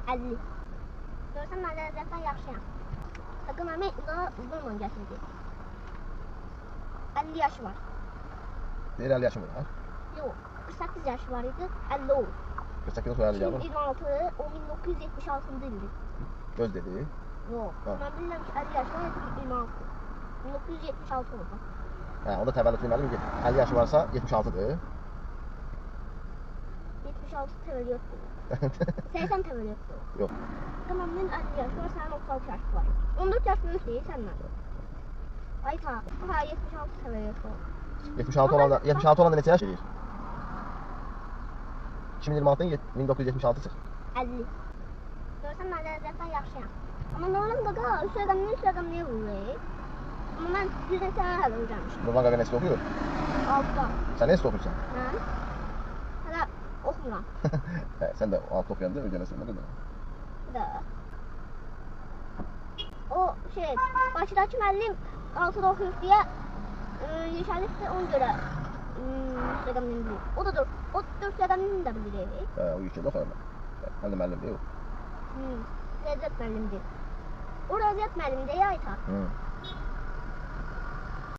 50. Görsən mən ləzzətdən yaxşıyam. Sakın əmi uzunla gətirdi. 50 yaşı var. Deyir 50 yaşım var. Yox, 48 yaşı var idi, 50 oldu. 48 sonra 50 yaşım. 2026, o 1976-cı ildir. Göz dedi. Yox, mən bilirəm ki 50 yaşı var, 26. 1976 oldu. Hə, onda təvəllüd deməliyim ki, 50 yaşı varsa 76-dır. 76 təvəllüddur. 80 təvəllüddur. Yox. Tamam, mən 50 yaşı var, sənin 36 yaşı var. 14 yaş böyük deyil səndən. Ay ta, ha 76 təvəllüddur. 76 olanda neçə yaş deyir? 2026-dan 1976 çıx. 50. Görsən mən ləzzətdən yaxşıyam. Amma nə oğlum qaqa, üç rəqəm niyə vurur? Amma mən birdən sənə hələ öyrənmişim. Nurlan qaqa nəsə oxuyur? 6'da. Sən nəsə oxuyursan? Mən? Hələ oxumuram. Hə, sən də 6 oxuyanda öyrənəsən nə qədər? Da. O şey, Bakıdakı müəllim 6'da oxuyur deyə Yeşəlikdə ona görə rəqəmini bilir. O da 4 rəqəmini də bilir. Hə, o yükədə oxuyur. Həm də müəllim deyil o. Riyaziyyat müəllimdir. O riyaziyyat müəllimidir ya Ayta.